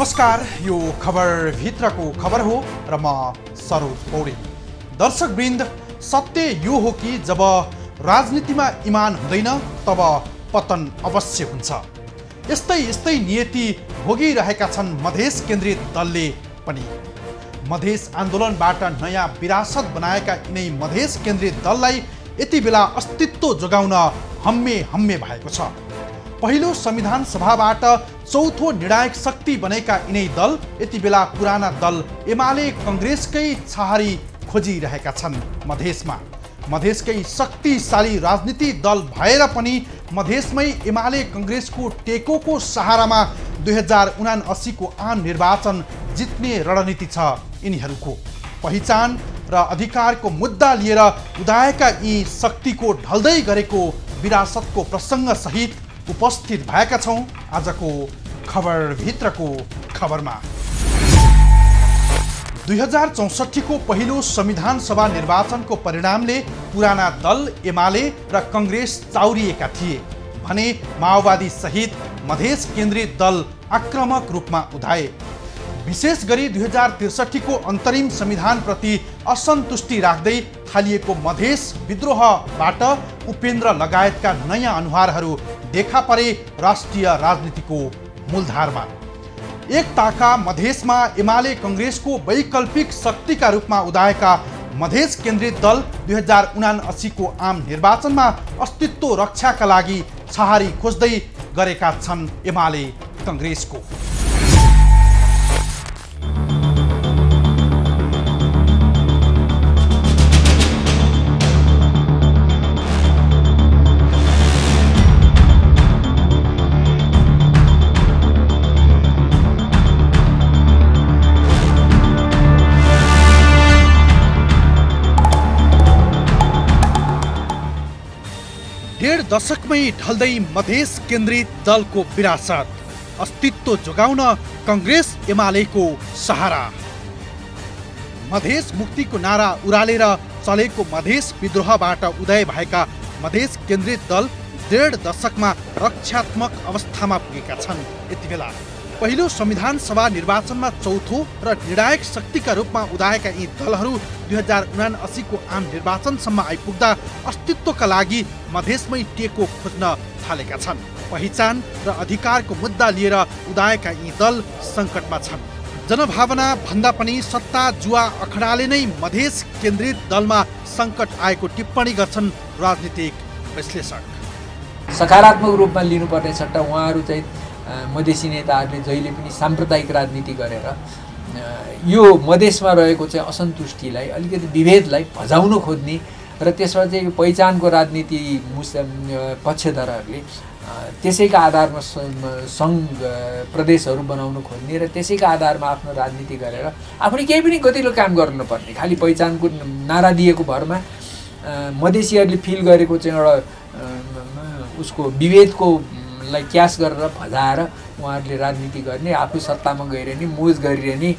नमस्कार, यो खबर भित्रको खबर हो र म सरोज पौडेल। दर्शकवृन्द, सत्य यो हो कि जब राजनीतिमा इमान हुँदैन तब पतन अवश्य हुन्छ। यस्तै नियति भोगिरहेका छन् मधेस केन्द्रित दलले पनि। मधेस आन्दोलनबाट नयाँ विरासत बनाएका यिनै मधेस केन्द्रित दललाई यति बेला अस्तित्व जोगाउन हम्मे भएको छ। पहिलो संविधान सभाबाट चौथो निर्णायक शक्ति बनेका यिनै दल यति बेला पुराना दल एमाले कांग्रेसकै छहारी खोजिरहेका छन्। मधेसकै शक्तिशाली राजनीति दल भएर पनि मधेसमै एमाले कांग्रेसको टेकोको सहारामा 2079 को आम निर्वाचन जित्ने रणनीति छ यिनीहरूको। पहिचान र अधिकारको मुद्दा लिएर उदाएका यी शक्तिको ढल्दै गरेको विरासतको प्रसङ्ग सहित उपस्थित भएका छौं आजको खबर भित्रको खबरमा। 2064 को पहिलो संविधान सभा निर्वाचनको परिणामले पुराना दल एमाले र कांग्रेस चाउरिएका थिए भने माओवादी सहित मधेस केन्द्रित दल आक्रामक रूपमा उधाए। विशेष गरी 2063 को अन्तरिम संविधानप्रति असन्तुष्टि राख्दै थालिएको मधेस विद्रोहबाट उपेन्द्र लगायतका नयाँ अनुहारहरू देखा परे राष्ट्रिय राजनीतिको मूलधारमा। एक ताका मधेसमा एमाले कांग्रेसको वैकल्पिक शक्तिका रूपमा उदाएका मधेस केन्द्रित दल 2079 को आम निर्वाचनमा अस्तित्व रक्षाका लागि छहारी खोज्दै गरेका छन् एमाले कांग्रेसको। डेढ दशकमै ढल्दै मधेस केन्द्रित दलको विरासत, अस्तित्व जोगाउन कांग्रेस एमालेको सहारा। मधेस मुक्तिको नारा उरालेर चलेको मधेस विद्रोहबाट उदय भएका मधेस केन्द्रित दल डेढ दशकमा रक्षात्मक अवस्थामा पुगेका छन्। यति बेला पहिलो संविधान सभा निर्वाचनमा चौथो र निर्णायक शक्तिका रूपमा उदाएका यी दलहरू 2079 को आम निर्वाचनसम्म आइपुग्दा अस्तित्वका लागि मधेसमै टेको खोज्न थालेका छन्। पहिचान र अधिकारको मुद्दा लिएर उदाएका यी दल सङ्कटमा छन्। जनभावना भन्दा पनि सत्ता जुवा अखडाले नै मधेस केन्द्रित दलमा सङ्कट आएको टिप्पणी गर्छन् राजनीतिक विश्लेषक। सकारात्मक रूपमा लिनुपर्ने सट्टा उहाँहरू चाहिँ मधेसी नेताहरूले जहिले पनि साम्प्रदायिक राजनीति गरेर यो मधेसमा रहेको चाहिँ असन्तुष्टिलाई, अलिकति विभेदलाई भजाउन खोज्ने र त्यसमा चाहिँ पहिचानको राजनीति पक्षधरहरूले त्यसैका आधारमा सङ्घ प्रदेशहरू बनाउन खोज्ने र त्यसैका आधारमा आफ्नो राजनीति गरेर आफूले केही पनि गतिलो काम गर्नुपर्ने, खालि पहिचानको नारा दिएको भरमा मधेसीहरूले फिल गरेको चाहिँ एउटा उसको विभेदको लाई क्यास गरेर भजाएर उहाँहरूले राजनीति गर्ने, आफू सत्तामा गइरहने, मोज गरिरहने,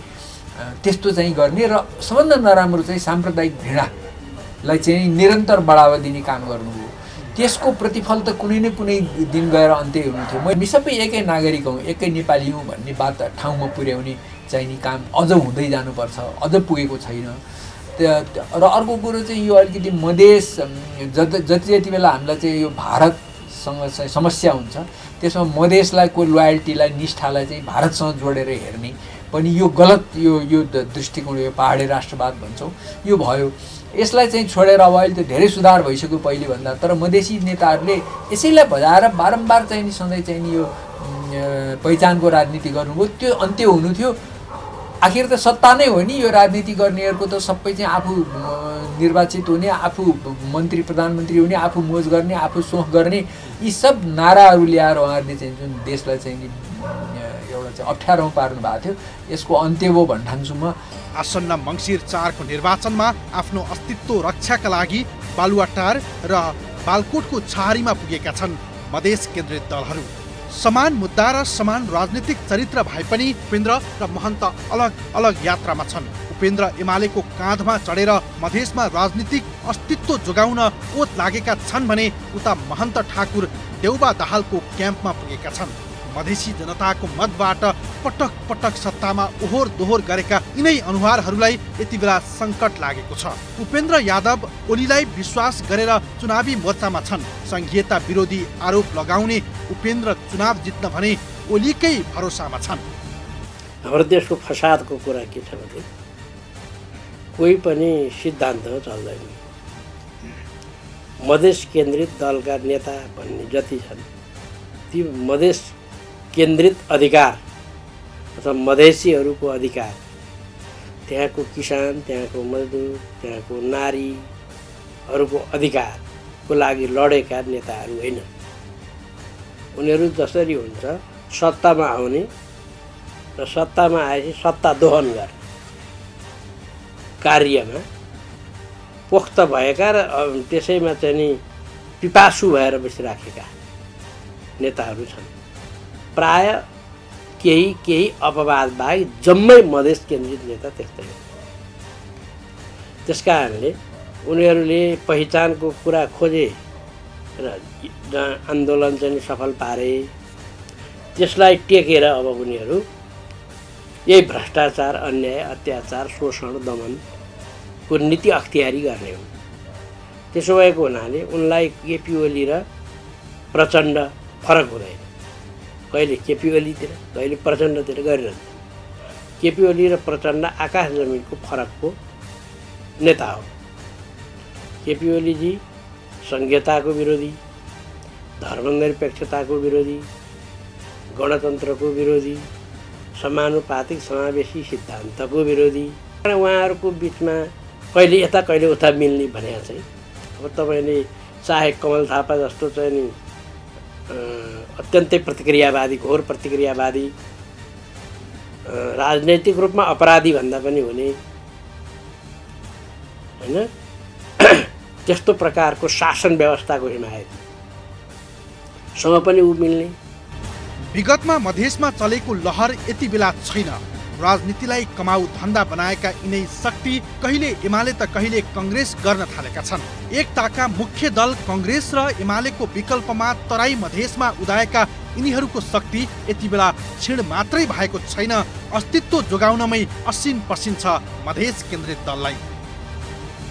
त्यस्तो चाहिँ गर्ने र सबभन्दा नराम्रो चाहिँ साम्प्रदायिक घृणालाई चाहिँ निरन्तर बढावा दिने काम गर्नु हो। त्यसको प्रतिफल त कुनै न कुनै दिन गएर अन्त्य हुनु थियो। म सबै एकै नागरिक हौँ, एकै नेपाली हौँ भन्ने बात ठाउँमा पुर्याउने चाहिने काम अझ हुँदै जानुपर्छ, अझ पुगेको छैन। र अर्को कुरो चाहिँ यो अलिकति मधेस जति बेला हामीलाई चाहिँ यो भारत सँग समस्या हुन्छ त्यसमा मधेसलाई को लोयल्टीलाई, निष्ठालाई चाहिँ भारतसँग जोडेर हेर्ने पनि यो गलत यो दृष्टिकोण, यो पहाडी राष्ट्रवाद भन्छौँ, यो भयो। यसलाई चाहिँ छोडेर अब अहिले त धेरै सुधार भइसक्यो पहिले भन्दा, तर मधेसी नेताहरूले यसैलाई भजाएर बारम्बार चाहिँ सधैँ चाहिँ यो पहिचानको राजनीति गर्नुभयो। त्यो अन्त्य हुनु थियो। आखिर त सत्ता नै हो नि, यो राजनीति गर्नेहरूको त सबै चाहिँ आफू निर्वाचित हुने, आफू मन्त्री प्रधानमन्त्री हुने, आफू मोज गर्ने, आफू सोख गर्ने, यी सब नाराहरू ल्याएर उहाँहरूले चाहिँ जुन देशलाई चाहिँ एउटा चाहिँ अप्ठ्यारोमा पार्नु भएको थियो, यसको अन्त्य हो भन्ठान्छु म। आसन्न मङ्सिर 4 को निर्वाचनमा आफ्नो अस्तित्व रक्षाका लागि बालुवाटार र बालकोटको छहारीमा पुगेका छन् मधेस केन्द्रित दलहरू। समान मुद्दा र समान राजनीतिक चरित्र भए पनि उपेन्द्र र महन्त अलग अलग यात्रामा छन्। उपेन्द्र एमालेको काँधमा चढेर मधेसमा राजनीतिक अस्तित्व जोगाउन ओत लागेका छन् भने उता महन्त ठाकुर देउबा दाहालको क्याम्पमा पुगेका छन्। मधेसी जनताको मतबाट पटक पटक सत्तामा ओहोर दोहोर गरेका यिनै अनुहारहरूलाई यति बेला सङ्कट लागेको छ। उपेन्द्र यादव ओलीलाई विश्वास गरेर चुनावी मोर्चामा छन्। संघीयता विरोधी आरोप लगाउने उपेन्द्र चुनाव जित्न भने ओलीकै भरोसामा छन्। हाम्रो देशको फसादको कुरा के छ भने कोही पनि सिद्धान्त चल्दैन। मधेस केन्द्रित दलका नेता भन्ने जति छन् ती मधेस केन्द्रित अधिकार अथवा मधेसीहरूको अधिकार, त्यहाँको किसान, त्यहाँको मजदुर, त्यहाँको नारीहरूको अधिकारको लागि लडेका नेताहरू होइन। उनीहरू जसरी हुन्छ सत्तामा आउने र सत्तामा आएपछि सत्ता दोहन गर्ने कार्यमा पोख्त भएका र त्यसैमा चाहिँ नि पिपासु भएर बसिराखेका नेताहरू छन्। प्राय केही अपवाद बाहेक जम्मै मधेस केन्द्रित नेता त्यस्तै हो। त्यसकारणले उनीहरूले पहिचानको कुरा खोजे र आन्दोलन चाहिँ सफल पारे, त्यसलाई टेकेर अब उनीहरू यही भ्रष्टाचार, अन्याय, अत्याचार, शोषण, दमनको नीति अख्तियारी गर्ने हो। त्यसो भएको हुनाले उनलाई केपी ओली र प्रचण्ड फरक हुँदैन। कहिले केपी ओलीतिर कहिले प्रचण्डतिर गरिरहन्छ। केपी ओली र प्रचण्ड आकाश जमिनको फरकको नेता हो। केपी ओलीजी संघीयताको विरोधी, धर्मनिरपेक्षताको विरोधी, गणतन्त्रको विरोधी, समानुपातिक समावेशी सिद्धान्तको विरोधी। उहाँहरूको बिचमा कहिले यता कहिले उता मिल्ने भने चाहिँ अब तपाईँले चाहे कमल थापा जस्तो चाहिँ नि अत्यन्तै प्रतिक्रियावादी, घोर प्रतिक्रियावादी, राजनैतिक रूपमा अपराधी भन्दा पनि हुने होइन, त्यस्तो प्रकारको शासन व्यवस्थाको हिमायतसँग पनि ऊ मिल्ने। विगतमा मधेसमा चलेको लहर यति बेला छैन। राजनीतिलाई कमाउ धन्दा बनाएका यिनै शक्ति कहिले एमाले त कहिले कांग्रेस गर्न थालेका छन्। एकताका मुख्य दल कांग्रेस र एमालेको विकल्पमा तराई मधेसमा उदाएका यिनीहरूको शक्ति यति बेला क्षीण मात्रै भएको छैन, अस्तित्व जोगाउनमै असिन पसिन छ मधेस केन्द्रित दललाई।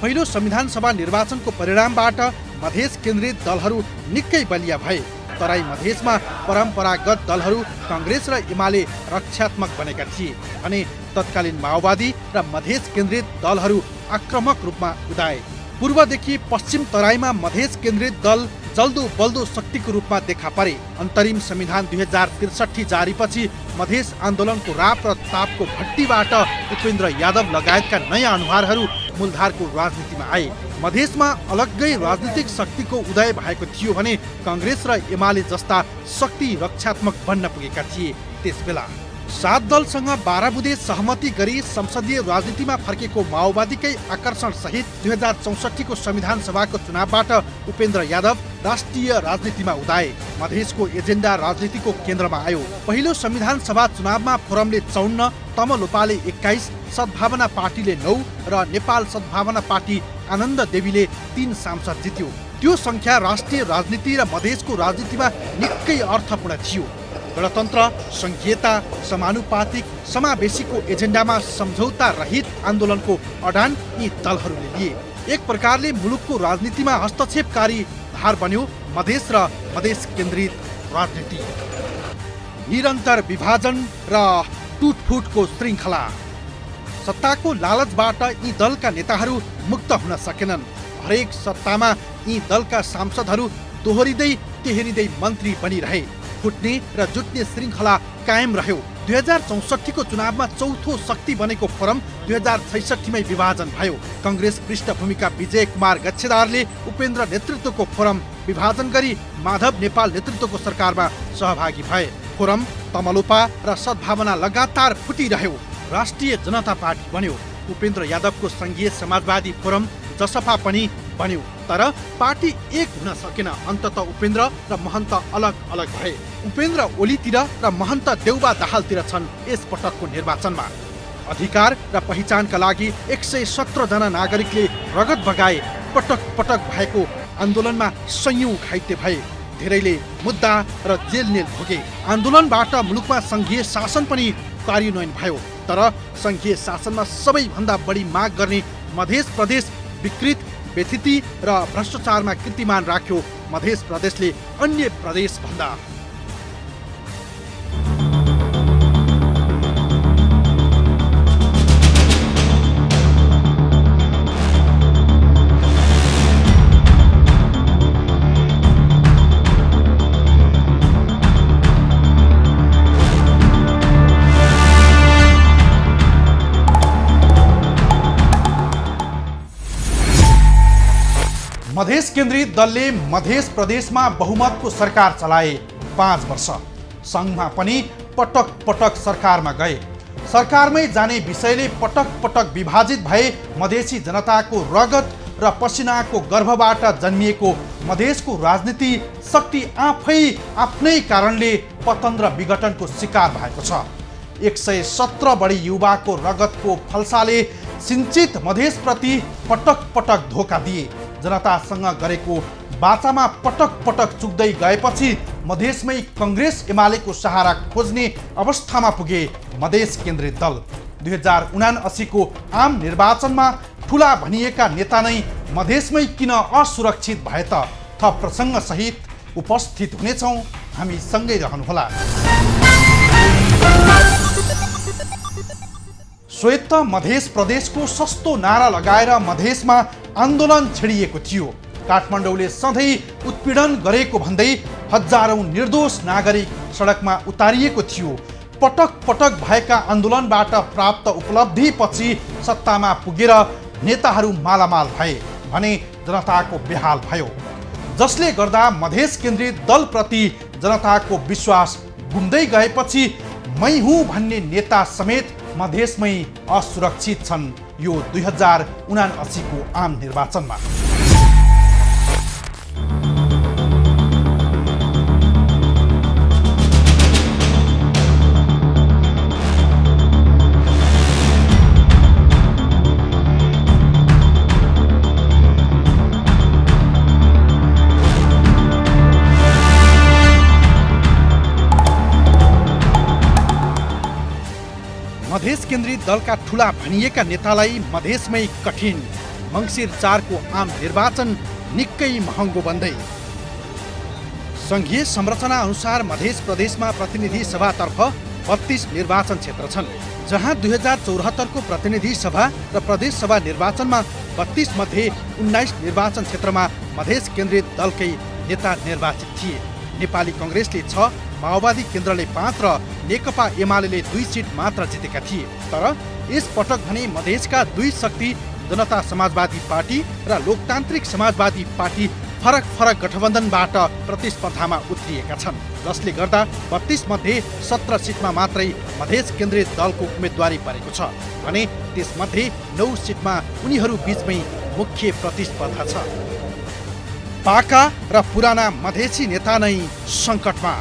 पहिलो संविधान सभा निर्वाचनको परिणामबाट मधेस केन्द्रित दलहरू निकै बलिया भए। तराई मधेसमा परम्परागत दलहरू कांग्रेस र एमाले रक्षात्मक बनेका थिए भने तत्कालीन माओवादी र मधेस केन्द्रित दलहरू आक्रामक रूपमा उदाए। पूर्वदेखि पश्चिम तराईमा मधेस केन्द्रित दल जल्दो बल्दो शक्तिको रूपमा देखा परे। अन्तरिम संविधान 2063 जारीपछि मधेस आन्दोलनको राप र तापको भट्टीबाट उपेन्द्र यादव लगायतका नयाँ अनुहारहरू मूलधारको राजनीतिमा आए। मधेसमा अलग्गै राजनीतिक शक्तिको उदय भएको थियो भने कांग्रेस र एमाले जस्ता शक्ति रक्षात्मक बन्न पुगेका थिए। त्यसबेला 7 दलसँग 12 बुँदे सहमति गरी संसदीय राजनीतिमा फर्केको माओवादीकै आकर्षण सहित 2064 को संविधान सभाको चुनावबाट उपेन्द्र यादव राष्ट्रिय राजनीतिमा उदाए। मधेसको एजेन्डा राजनीतिको केन्द्रमा आयो। पहिलो संविधान सभा चुनावमा फोरमले 54, तमलोपाले 21, सद्भावना पार्टीले 9 र नेपाल सद्भावना पार्टी आनन्द देवीले 3 सांसद जित्यो। त्यो संख्या राष्ट्रिय राजनीति र मधेसको राजनीतिमा निकै अर्थपूर्ण थियो। गणतन्त्र, संघीयता, समानुपातिक, समावेशीको एजेन्डामा सम्झौता रहित आन्दोलनको अडान यी दलहरूले लिए। एक प्रकारले मुलुकको राजनीतिमा हस्तक्षेपकारी धार बन्यो मधेस र मधेस केन्द्रित राजनीति। निरन्तर विभाजन र टुटफुटको श्रृङ्खला। सत्ताको लालचबाट यी दलका नेताहरू मुक्त हुन सकेनन्। हरेक सत्तामा यी दलका सांसदहरू दोहोरिँदै तेहरिँदै मन्त्री बनिरहे। फुट्ने र जुट्ने श्रृङ्खला कायम रह्यो। 2064 को चुनावमा चौथो शक्ति बनेको फोरम 2066 मै विभाजन भयो। कांग्रेस पृष्ठभूमिका विजय कुमार गच्छेदारले उपेन्द्र नेतृत्वको फोरम विभाजन गरी माधव नेपाल नेतृत्वको सरकारमा सहभागी भए। फोरम, तमलोपा र सद्भावना लगातार फुटिरह्यो। राष्ट्रिय जनता पार्टी बन्यो। उपेन्द्र यादवको संघीय समाजवादी फोरम जसपा पनि बन्यो। तर पार्टी एक हुन सकेन। अन्तत उपेन्द्र र महन्त अलग अलग भए। उपेन्द्र ओलीतिर र महन्त देउबा दाहालतिर छन् यस पटकको निर्वाचनमा। अधिकार र पहिचानका लागि 117 जना नागरिकले रगत बगाए। पटक पटक भएको आन्दोलनमा सयौं घाइते भए। धेरैले मुद्दा र जेलनेल भोगे। आन्दोलनबाट मुलुकमा सङ्घीय शासन पनि कार्यान्वयन भयो। तर सङ्घीय शासनमा सबैभन्दा बढी माग गर्ने मध्य प्रदेश विकृत, व्यथिति र भ्रष्टाचारमा कीर्तिमान राख्यो मध्य प्रदेशले अन्य प्रदेश भन्दा। मधेस केन्द्रित दलले मध्य प्रदेशमा बहुमतको सरकार चलाए 5 वर्ष। सङ्घमा पनि पटक पटक सरकारमा गए। सरकारमै जाने विषयले पटक पटक विभाजित भए मधेसी जनताको रगत र पसिनाको गर्भबाट जन्मिएको मधेसको राजनीति शक्ति आफ्नै कारणले पतन र विघटनको शिकार भएको छ। 117 बढी युवाको रगतको फल्साले सिञ्चित मधेसप्रति पटक पटक धोका दिए। जनतासँग गरेको बाचामा पटक पटक चुक्दै गएपछि मधेसमै कङ्ग्रेस एमालेको सहारा खोज्ने अवस्थामा पुगे मधेस केन्द्रित दल। 2079 को आम निर्वाचनमा ठुला भनिएका नेता नै मधेसमै किन असुरक्षित भए त? थप प्रसङ्ग सहित उपस्थित हुनेछौँ, हामी सँगै रहनुहोला। श्वेत मधेस प्रदेशको सस्तो नारा लगाएर मधेसमा आन्दोलन छेडिएको थियो। काठमाडौँले सधैँ उत्पीडन गरेको भन्दै हजारौं निर्दोष नागरिक सडकमा उतारिएको थियो। पटक पटक भएका आन्दोलनबाट प्राप्त उपलब्धिपछि सत्तामा पुगेर नेताहरू मालामाल भए भने जनताको बेहाल भयो, जसले गर्दा मधेस केन्द्रित दलप्रति जनताको विश्वास गुम्दै गएपछि मै हुँ भन्ने नेता समेत मधेसमै असुरक्षित छन् यो 2079 को आम निर्वाचनमा। मधेस केन्द्रित दलका ठुला भनिएका नेतालाई मधेसमै कठिन। मङ्सिर 4 को आम निर्वाचन निकै महँगो बन्दै। सङ्घीय संरचना अनुसार मधेस प्रदेशमा प्रतिनिधि सभातर्फ 32 निर्वाचन क्षेत्र छन्, जहाँ 2074 को प्रतिनिधि सभा र प्रदेश सभा निर्वाचनमा 32 मध्ये 19 निर्वाचन क्षेत्रमा मधेस केन्द्रित दलकै नेता निर्वाचित थिए। नेपाली कङ्ग्रेसले 6, माओवादी केन्द्रले 5 र नेकपा एमाले 2 सिट मात्र जितेका थिए। तर यस पटक भने मधेसका 2 शक्ति जनता समाजवादी पार्टी र लोकतान्त्रिक समाजवादी पार्टी फरक फरक गठबन्धनबाट प्रतिस्पर्धामा उत्रिएका छन्, जसले गर्दा 32 मध्ये 17 सिटमा मात्रै मधेस केन्द्रित दलको उम्मेदवारी परेको छ भने त्यसमध्ये 9 सिटमा उनीहरू बीचमै मुख्य प्रतिस्पर्धा छ। पाका र पुराना मधेसी नेता नै सङ्कटमा।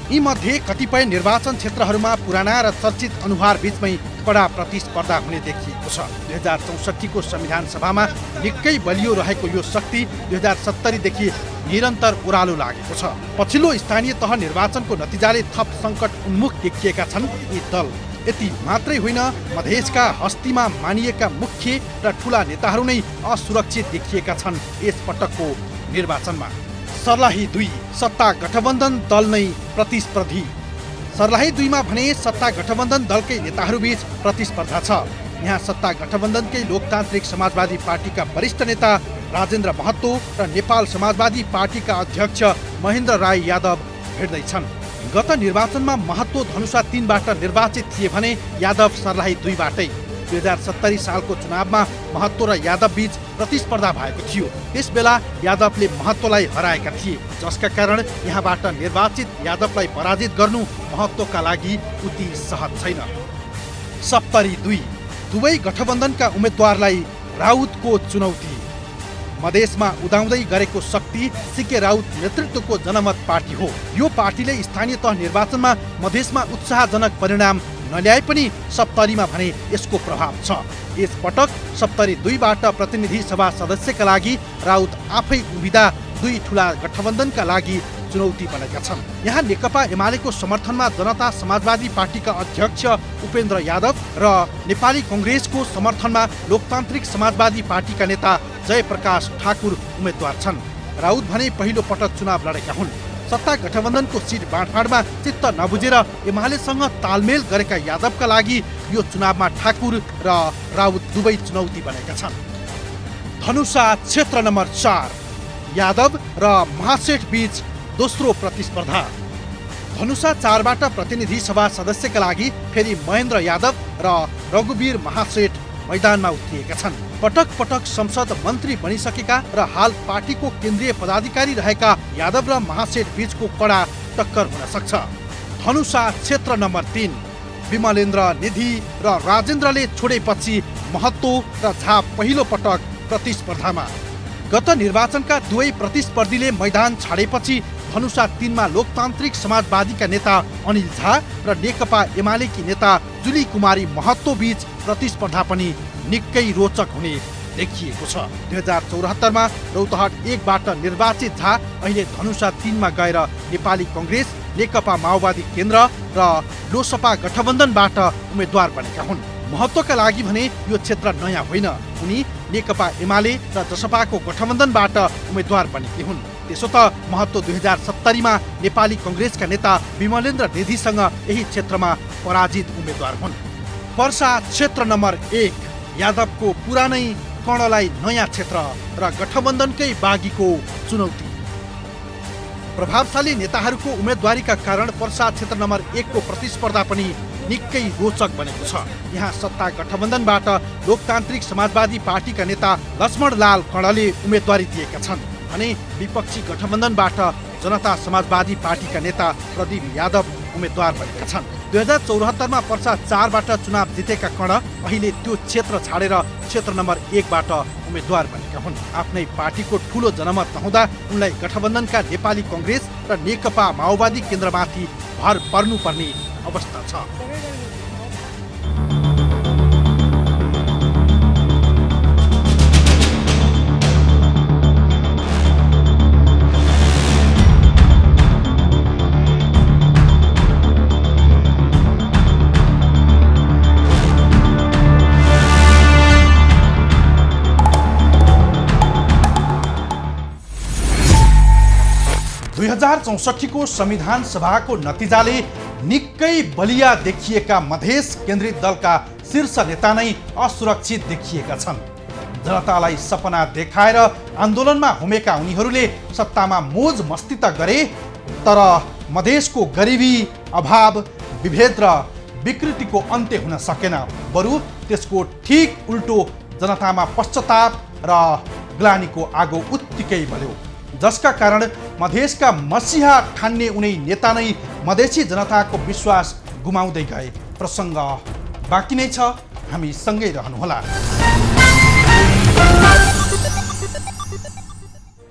यी मध्ये कतिपय निर्वाचन क्षेत्रहरूमा पुराना र चर्चित अनुहार बीचमै कडा प्रतिस्पर्धा हुने देखिएको छ। 2064 को संविधान सभामा निकै बलियो रहेको यो शक्ति 2070 देखि निरन्तर ओह्रालो लागेको छ। पछिल्लो स्थानीय तह निर्वाचनको नतिजाले थप सङ्कट उन्मुख देखिएका छन् यी दल। यति मात्रै होइन, मधेसका हस्तीमा मानिएका मुख्य र ठुला नेताहरू नै असुरक्षित देखिएका छन् यस पटकको निर्वाचनमा। सर्लाही 2 सत्ता गठबन्धन दल नै प्रतिस्पर्धी। सर्लाही 2 मा भने सत्ता गठबन्धन दलकै नेताहरूबीच प्रतिस्पर्धा छ। यहाँ सत्ता गठबन्धनकै लोकतान्त्रिक समाजवादी पार्टीका वरिष्ठ नेता राजेन्द्र महतो र नेपाल समाजवादी पार्टीका अध्यक्ष महेन्द्र राय यादव भिड्दैछन्। गत निर्वाचनमा महतो धनुषा 3 बाट निर्वाचित थिए भने यादव सर्लाही 2 बाटै। 2070 सालको चुनावमा महतो र यादव बीच प्रतिस्पर्धा भएको थियो। त्यसबेला यादवले महतोलाई हराएका थिए, जसका कारण यहाँबाट निर्वाचित यादवलाई पराजित गर्नु महतोका लागि उति सहज छैन। सप्तरी 2 दुवै गठबन्धनका उम्मेदवारलाई राउतको चुनौती। मधेसमा उदाउँदै गरेको शक्ति सिके राउत नेतृत्वको जनमत पार्टी हो। यो पार्टीले स्थानीय तह निर्वाचनमा मधेसमा उत्साहजनक परिणाम नल्याए पनि सप्तरीमा भने यसको प्रभाव छ। यस पटक सप्तरी 2 बाट प्रतिनिधि सभा सदस्यका लागि राउत आफै उभिँदा दुई ठूला गठबन्धनका लागि चुनौती बनेका छन्। यहाँ नेकपा एमालेको समर्थनमा जनता समाजवादी पार्टीका अध्यक्ष उपेन्द्र यादव र नेपाली कङ्ग्रेसको समर्थनमा लोकतान्त्रिक समाजवादी पार्टीका नेता जयप्रकाश ठाकुर उम्मेद्वार छन्। राउत भने पहिलो पटक चुनाव लडेका हुन्। सत्ता गठबन्धनको सिट बाँडफाँडमा चित्त नबुझेर एमालेसँग तालमेल गरेका यादवका लागि यो चुनावमा ठाकुर र राउत दुवै चुनौती बनेका छन्। धनुषा क्षेत्र नम्बर 4 यादव र महासेठ बीच दोस्रो प्रतिस्पर्धा। धनुषा 4बाट प्रतिनिधि सभा सदस्यका लागि फेरि महेन्द्र यादव र रघुवीर महासेठ मैदानमा उत्रिएका छन्। पटक पटक संसद मन्त्री बनिसकेका र हाल पार्टीको केन्द्रीय पदाधिकारी रहेका यादव र महासेठ बीचको कडा टक्कर हुन सक्छ। धनुषा क्षेत्र नम्बर 3 विमलेन्द्र निधि र राजेन्द्रले छोडेपछि महत्तो र झा पहिलो पटक प्रतिस्पर्धामा। गत निर्वाचनका दुवै प्रतिस्पर्धीले मैदान छाडेपछि धनुषा 3मा लोकतान्त्रिक समाजवादीका नेता अनिल झा र नेकपा एमालेकी नेता जुली कुमारी महत्तो बीच प्रतिस्पर्धा पनि निकै रोचक हुने देखिएको छ। 2074मा रौतहट 1बाट निर्वाचित झा अहिले धनुषा 3मा गएर नेपाली कङ्ग्रेस, नेकपा माओवादी केन्द्र र लोसपा गठबन्धनबाट उम्मेद्वार बनेका हुन्। महत्त्वका लागि भने यो क्षेत्र नयाँ होइन। उनी नेकपा एमाले र जसपाको गठबन्धनबाट उम्मेद्वार बनेकी हुन्। त्यसो त महत्त्व 2070मा नेपाली कङ्ग्रेसका नेता विमलेन्द्र निधिसँग यही क्षेत्रमा पराजित उम्मेद्वार हुन्। पर्सा क्षेत्र नम्बर 1 यादवको पुरानै कर्णलाई नयाँ क्षेत्र र गठबन्धनकै बागीको चुनौती। प्रभावशाली नेताहरूको उम्मेदवारीका कारण पर्सा क्षेत्र नम्बर 1 को प्रतिस्पर्धा पनि निकै रोचक बनेको छ। यहाँ सत्ता गठबन्धनबाट लोकतान्त्रिक समाजवादी पार्टीका नेता लक्ष्मणलाल कर्णले उम्मेदवारी दिएका छन् भने विपक्षी गठबन्धनबाट जनता समाजवादी पार्टीका नेता प्रदीप यादव उम्मेद्वार बनेका छन्। 2074मा पर्सा 4बाट चुनाव जितेका कर्ण अहिले त्यो क्षेत्र छाडेर क्षेत्र नम्बर 1बाट उम्मेद्वार बनेका हुन्। आफ्नै पार्टीको ठूलो जनमत नहुँदा उनलाई गठबन्धनका नेपाली कङ्ग्रेस र नेकपा माओवादी केन्द्रमाथि भर पर्नुपर्ने अवस्था छ। को संविधान सभाको नतिजाले निकै बलिया देखिएका मधेस केन्द्रित दलका शीर्ष नेता नै असुरक्षित देखिएका छन्। जनतालाई सपना देखाएर आन्दोलनमा हुमेका उनीहरूले सत्तामा मोज मस्ती त गरे, तर मधेसको गरिबी, अभाव, विभेद र विकृतिको अन्त्य हुन सकेन। बरु त्यसको ठिक उल्टो जनतामा पश्चाताप र ग्लानीको आगो उत्तिकै बल्यो, जसका कारण मधेसका मसिहा ठान्ने उनी नेता नै मधेसी जनताको विश्वास गुमाउँदै गए। प्रसङ्ग बाँकी नै छ, हामी सँगै रहनुहोला।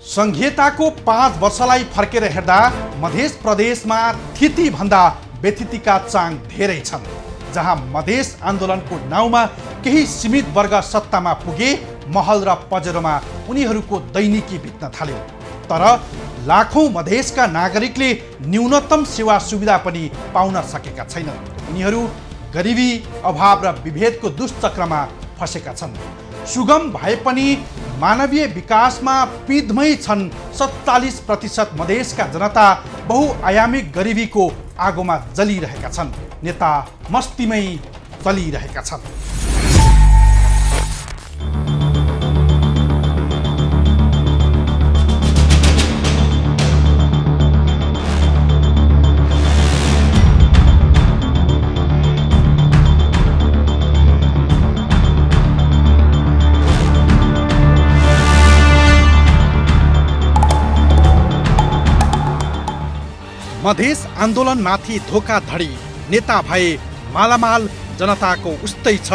संघीयताको 5 वर्षलाई फर्केर हेर्दा मधेस प्रदेशमा थिति भन्दा व्यथितिका चाङ धेरै छन्। जहाँ मधेस आन्दोलनको नाउँमा केही सीमित वर्ग सत्तामा पुगे, महल र पजेरोमा उनीहरूको दैनिकी बित्न थाल्यो। तर लाखौं मधेसका नागरिकले न्यूनतम सेवा सुविधा पनि पाउन सकेका छैनन्। उनीहरू गरिबी, अभाव र विभेदको दुष्चक्रमा फसेका छन्। सुगम भए पनि मानवीय विकासमा पिँधमै छन्। 47% मधेसका जनता बहुआयामिक गरिबीको आगोमा जलिरहेका छन्। नेता मस्तीमै चलिरहेका छन्। मधेस आन्दोलनमाथि धोखाधडी, नेता भए मालामाल, जनताको उस्तै छ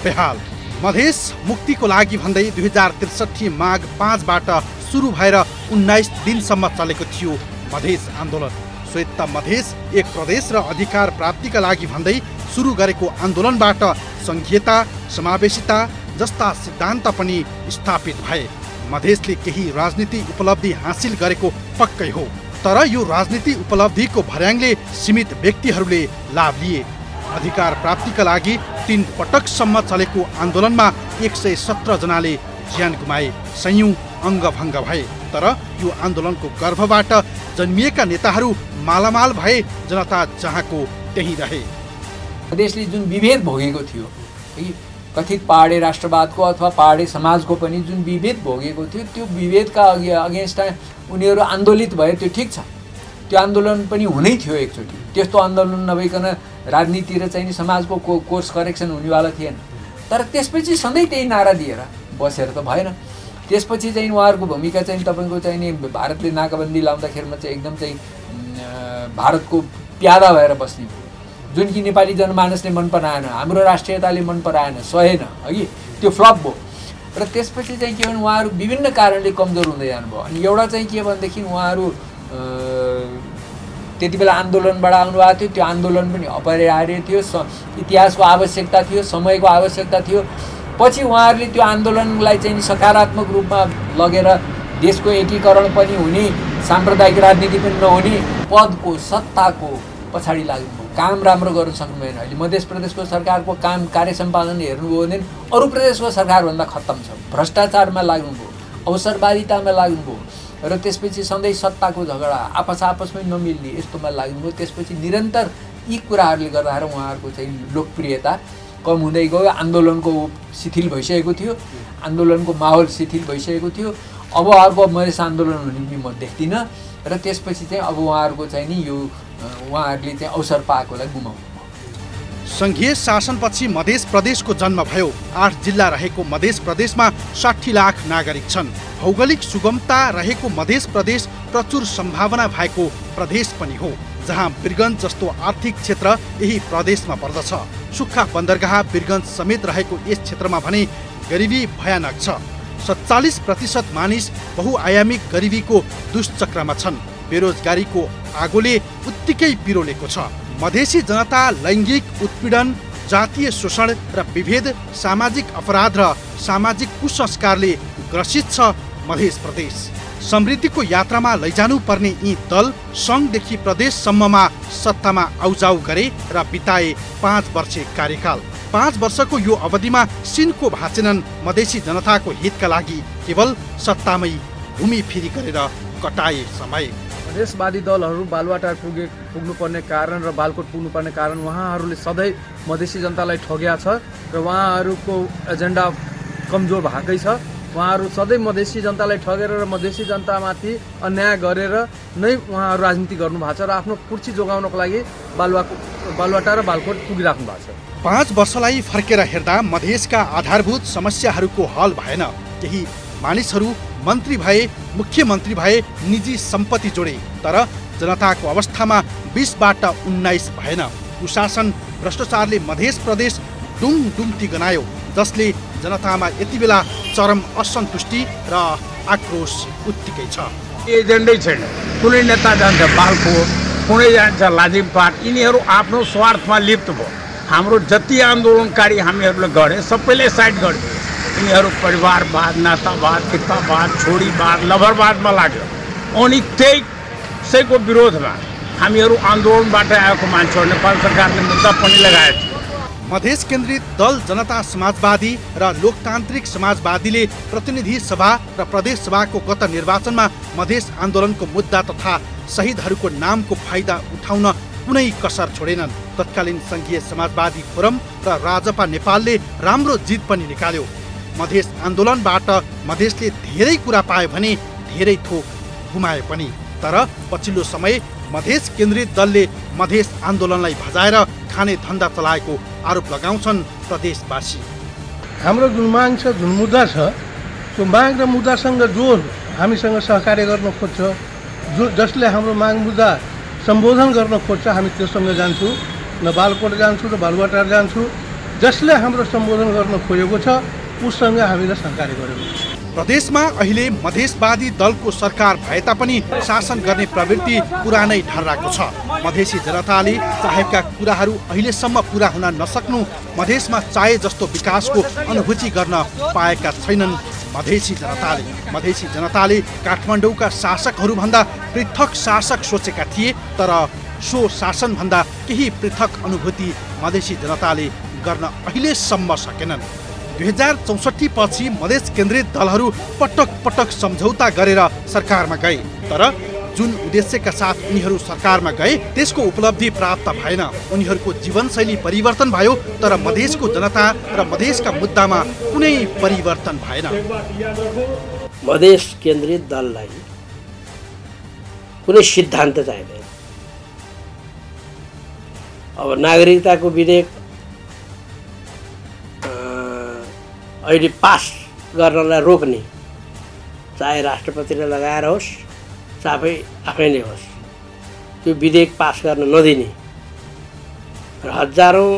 बेहाल। मधेस मुक्तिको लागि भन्दै 2063 माघ 5बाट सुरु भएर 19 दिनसम्म चलेको थियो मधेस आन्दोलन। श्वेत मधेस एक प्रदेश र अधिकार प्राप्तिका लागि भन्दै सुरु गरेको आन्दोलनबाट संघीयता, समावेशिता जस्ता सिद्धान्त पनि स्थापित भए। मधेसले केही राजनीति उपलब्धि हासिल गरेको पक्कै हो, तर यो राजनीति उपलब्धिको भर्याङले सीमित व्यक्तिहरूले लाभ लिए। अधिकार प्राप्तिका लागि 3 पटकसम्म चलेको आन्दोलनमा 117 जनाले ज्यान गुमाए, सयौं अङ्गभङ्ग भए। तर यो आन्दोलनको गर्भबाट जन्मिएका नेताहरू मालामाल भए, जनता जहाँको त्यहीँ रहे। देशले जुन विभेद भोगेको थियो, कथित पहाडे राष्ट्रवादको अथवा पहाडे समाजको पनि जुन विभेद भोगेको थियो, त्यो विभेदका अगेन्स्टमा उनीहरू आन्दोलित भए, त्यो ठिक छ। त्यो आन्दोलन पनि हुनै थियो एकचोटि। त्यस्तो आन्दोलन नभइकन राजनीति र चाहिँ समाजको कोर्स करेक्सन हुनेवाला थिएन। तर त्यसपछि सधैँ त्यही नारा दिएर बसेर त भएन। त्यसपछि चाहिँ उहाँहरूको भूमिका चाहिँ तपाईँको चाहिँ नि भारतले नाकाबन्दी लाउँदाखेरिमा चाहिँ एकदम चाहिँ भारतको प्यादा भएर बस्ने, जुन कि नेपाली जनमानसले मन पराएन, हाम्रो राष्ट्रियताले मन पराएन, सहेन, अघि त्यो फ्लप भयो। र त्यसपछि चाहिँ के भने उहाँहरू विभिन्न कारणले कमजोर हुँदै जानुभयो। अनि एउटा चाहिँ के भनेदेखि उहाँहरू त्यति बेला आन्दोलनबाट आउनुभएको थियो, त्यो आन्दोलन पनि अपरिहार्य थियो, इतिहासको आवश्यकता थियो, समयको आवश्यकता थियो। पछि उहाँहरूले त्यो आन्दोलनलाई चाहिँ सकारात्मक रूपमा लगेर देशको एकीकरण पनि हुने, साम्प्रदायिक राजनीति पनि नहुने, पदको सत्ताको पछाडि लाग्नुभयो। काम राम्रो गर्न सक्नु भएन। अहिले मध्य प्रदेशको सरकारको काम कार्य सम्पादन हेर्नुभयो भने अरू प्रदेशको सरकारभन्दा खत्तम छ। भ्रष्टाचारमा लाग्नुभयो, अवसरवादितामा लाग्नुभयो, र त्यसपछि सधैँ सत्ताको झगडा, आपसमै नमिल्ने यस्तोमा लाग्नुभयो। त्यसपछि निरन्तर यी कुराहरूले गर्दा उहाँहरूको चाहिँ लोकप्रियता कम हुँदै गयो। आन्दोलनको शिथिल भइसकेको थियो, आन्दोलनको माहौल शिथिल भइसकेको थियो। अब अर्को मधेस आन्दोलन हुने पनि म देख्दिनँ। र त्यसपछि चाहिँ अब उहाँहरूको चाहिँ नि यो उहाँहरूले चाहिँ अवसर पाएकोलाई गुमाउनु। संघीय शासनपछि मध्य प्रदेशको जन्म भयो। 8 जिल्ला रहेको मध्य प्रदेशमा 60 लाख नागरिक छन्। भौगोलिक सुगमता रहेको मध्य प्रदेश प्रचुर सम्भावना भएको प्रदेश पनि हो, जहाँ वीरगञ्ज जस्तो आर्थिक क्षेत्र यही प्रदेशमा पर्दछ। सुक्खा बन्दरगाह वीरगञ्ज समेत रहेको यस क्षेत्रमा भने गरिबी भयानक छ। 47% मानिस बहुआयामिक गरिबीको दुष्चक्रमा छन्। बेरोजगारीको आगोले उत्तिकै पिरोलेको छ। मधेसी जनता लैङ्गिक उत्पीडन, जातीय शोषण र विभेद, सामाजिक अपराध र सामाजिक कुसंस्कारले ग्रसित छ मध्य प्रदेश। समृद्धिको यात्रामा लैजानु पर्ने यी दल सङ्घदेखि प्रदेशसम्ममा सत्तामा आउजाउ गरे र बिताए 5 वर्षे कार्यकाल। 5 वर्षको यो अवधिमा सिनको भाचेनन् मधेसी जनताको हितका लागि केवल सत्तामै घुमिफिरी गरेर कटाए समय। मधेसवादी दलहरू बालुवाटार पुग्नुपर्ने कारण र बालकोट पुग्नुपर्ने कारण उहाँहरूले सधैँ मधेसी जनतालाई ठग्या छ र उहाँहरूको एजेन्डा कमजोर भएकै छ। उहाँहरू सधैँ मधेसी जनतालाई ठगेर र मधेसी जनतामाथि अन्याय गरेर नै उहाँहरू राजनीति गर्नुभएको छ र आफ्नो कुर्सी जोगाउनको लागि बालुवाटार र बालकोट पुगिराख्नु भएको छ। 5 वर्षलाई फर्केर हेर्दा मधेसका आधारभूत समस्याहरूको हल भएन। केही मानिसहरू मन्त्री भए, मुख्यमन्त्री भए, निजी सम्पत्ति जोडे, तर जनताको अवस्थामा 20बाट 19 भएन। कुशासन भ्रष्टाचारले मध्य प्रदेश डुङडुङती गनायो, जसले जनतामा यति बेला चरम असन्तुष्टि र आक्रोश उत्तिकै छ। एजेन्डै छैन। कुनै नेता जान्छ बालकोट, कुनै जान्छ लाजिमपाट, यिनीहरू आफ्नो स्वार्थमा लिप्त भयो। हाम्रो जति आन्दोलनकारी हामीहरूले गरे सबैले साइड गरे। यिनीहरू परिवारवाद, नातावाद, पितावाद, छोरीवाद, लभरवादमा लाग्यो। अनि त्यसैको विरोधमा हामीहरू आन्दोलनबाट आएको मान्छेहरू नेपाल सरकारले मुद्दा पनि लगाएको थियो। मधेस केन्द्रित दल जनता समाजवादी र लोकतान्त्रिक समाजवादीले प्रतिनिधि सभा र प्रदेश सभाको गत निर्वाचनमा मधेस आन्दोलनको मुद्दा तथा शहीदहरूको नामको फाइदा उठाउन कुनै कसर छोडेनन्। तत्कालीन संघीय समाजवादी फोरम र राजपा नेपालले राम्रो जित पनि निकाल्यो। मधेस आन्दोलनबाट मधेसले धेरै कुरा पाए भने धेरै थोक गुमाए पनि। तर पछिल्लो समय मधेस केन्द्रित दलले मधेस आन्दोलनलाई भजाएर खाने धन्दा चलाएको आरोप लगाउँछन् प्रदेशवासी। हाम्रो जुन माग छ, जुन मुद्दा छ, त्यो माग र मुद्दासँग जो हामीसँग सहकार्य गर्न खोज्छ, जसले हाम्रो माग मुद्दा सम्बोधन गर्न खोज्छ, हामी त्योसँग जान्छौँ। न बालकोट जान्छु र बालुवाटार जान्छु। जसले हाम्रो सम्बोधन गर्न खोजेको छ उसँग हामीले सहकार्य गरेको छ। प्रदेशमा अहिले मधेसवादी दलको सरकार भए तापनि शासन गर्ने प्रवृत्ति पुरानै ढर्राको छ। मधेसी जनताले चाहेका कुराहरू अहिलेसम्म पुरा हुन नसक्नु, मधेसमा चाहे जस्तो विकासको अनुभूति गर्न पाएका छैनन् मधेसी जनताले काठमाडौँका शासकहरूभन्दा पृथक शासक सोचेका थिए, तर सो शासनभन्दा केही पृथक अनुभूति मधेसी जनताले गर्न अहिलेसम्म सकेनन्। 2064 पछि मधेस केन्द्रित दलहरू पटक पटक सम्झौता गरेर सरकारमा गए, तर जुन उद्देश्यका साथ उनीहरू सरकारमा गए त्यसको उपलब्धि प्राप्त भएन। उनीहरूको जीवनशैली परिवर्तन भयो, तर मधेसको जनता र मधेसका मुद्दामा कुनै परिवर्तन भएन। मधेस केन्द्रित दललाई कुनै सिद्धान्त चाहिँदैन। अब नागरिकताको विधेयक अहिले पास गर्नलाई रोक्ने, चाहे राष्ट्रपतिले लगाएर होस् चाहे आफैले होस्, त्यो विधेयक पास गर्न नदिने र हजारौँ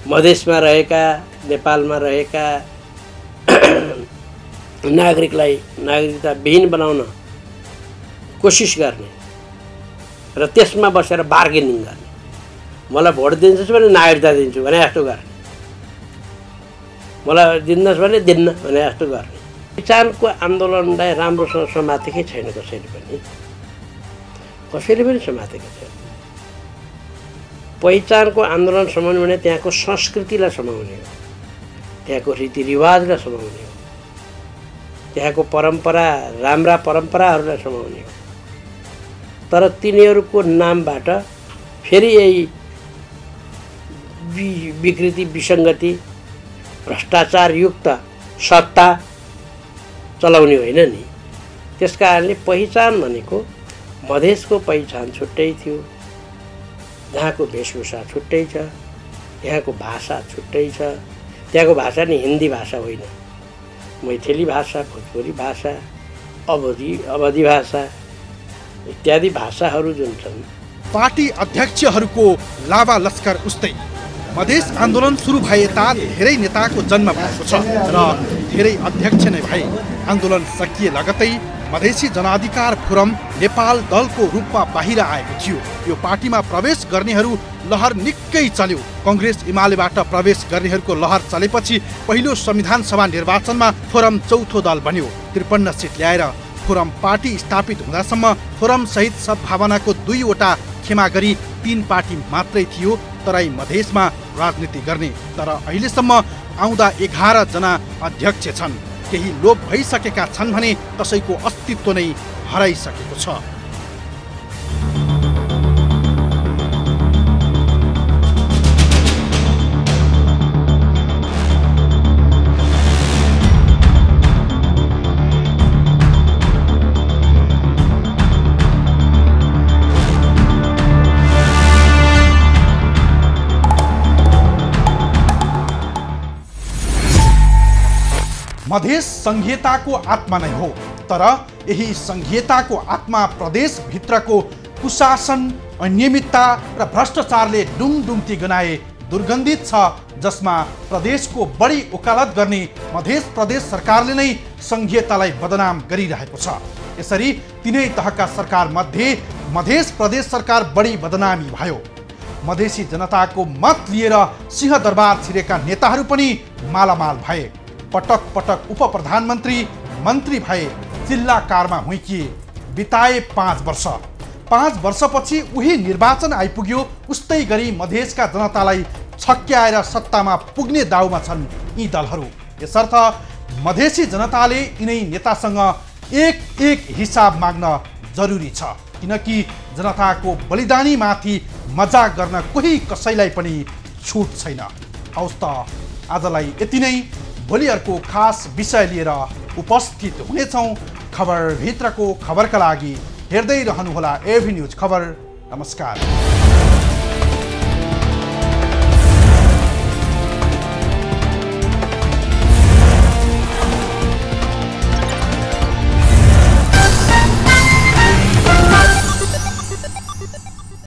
मधेसमा रहेका, नेपालमा रहेका नागरिकलाई नागरिकता विहीन बनाउन कोसिस गर्ने र त्यसमा बसेर बार्गेनिङ गर्ने, मलाई भोट दिन्छस् भने नागरिकता दिन्छु भने जस्तो गर्ने, मलाई दिनुहोस् भने दिन्न भने जस्तो गर्ने। पहिचानको आन्दोलनलाई राम्रोसँग समातेकै छैन कसैले पनि समातेको छैन। पहिचानको आन्दोलन समाउनु भने त्यहाँको संस्कृतिलाई समाउने हो, त्यहाँको रीतिरिवाजलाई समाउने हो, त्यहाँको परम्परा, राम्रा परम्पराहरूलाई समाउने हो। तर तिनीहरूको नामबाट फेरि यही विकृति, विसङ्गति, भ्रष्टाचारयुक्त सत्ता चलाउने होइन नि। त्यस कारणले पहिचान भनेको मधेसको पहिचान छुट्टै थियो, यहाँको वेशभूषा छुट्टै छ, यहाँको भाषा छुट्टै छ। त्यहाँको भाषा नि हिन्दी भाषा होइन, मैथिली भाषा, भोजपुरी भाषा, अवधी भाषा इत्यादि भाषाहरू जुन छन्। पार्टी अध्यक्षहरूको लावा लस्कर उस्तै मधेस आन्दोलन सुरु भए यता धेरै नेताको जन्म भएको छ र धेरै अध्यक्ष नै भए। आन्दोलन सकिए लगतै मधेसी जनाधिकार फोरम नेपाल दलको रूपमा बाहिर आएको थियो। यो पार्टीमा प्रवेश गर्नेहरू लहर निकै चल्यो। कांग्रेस एमालेबाट प्रवेश गर्नेहरूको लहर चलेपछि पहिलो संविधान सभा निर्वाचनमा फोरम चौथो दल बन्यो। 53 सिट ल्याएर फोरम पार्टी स्थापित हुँदासम्म फोरम सहित सद्भावनाको 2वटा खेमा गरी 3 पार्टी मात्रै थियो तराई मधेसमा राजनीति गर्ने। तर अहिलेसम्म आउँदा 11 जना अध्यक्ष छन्। केही लोप भइसकेका छन् भने कसैको अस्तित्व नै हराइसकेको छ। मधेस संघीयताको आत्मा नै हो, तर यही संघीयताको आत्मा प्रदेशभित्रको कुशासन, अनियमितता र भ्रष्टाचारले डुङडुङती गनाए दुर्गन्धित छ, जसमा प्रदेशको बढी वकालत गर्ने मधेस प्रदेश सरकारले नै संघीयतालाई बदनाम गरिरहेको छ। यसरी तिनै तहका सरकार मध्ये मधेस प्रदेश सरकार बढी बदनामी भयो। मधेसी जनताको मत लिएर सिंहदरबार छिरेका नेताहरू पनि मालामाल भए। पटक पटक उप प्रधानमन्त्री मन्त्री भए, जिल्ला कारमा हुइकिए। बिताए 5 वर्ष। 5 वर्षपछि उही निर्वाचन आइपुग्यो। उस्तै गरी मधेसका जनतालाई छक्क्याएर सत्तामा पुग्ने दाउमा छन् यी दलहरू। यसर्थ मधेसी जनताले यिनै नेतासँग एक हिसाब माग्न जरुरी छ, किनकि जनताको बलिदानीमाथि मजाक गर्न कोही कसैलाई पनि छुट छैन। हौस् त आजलाई यति नै। भोलि अर्को खास विषय लिएर उपस्थित हुनेछौँ। खबर भित्रको खबरका लागि हेर्दै रहनुहोला एभी न्यूज खबर। नमस्कार।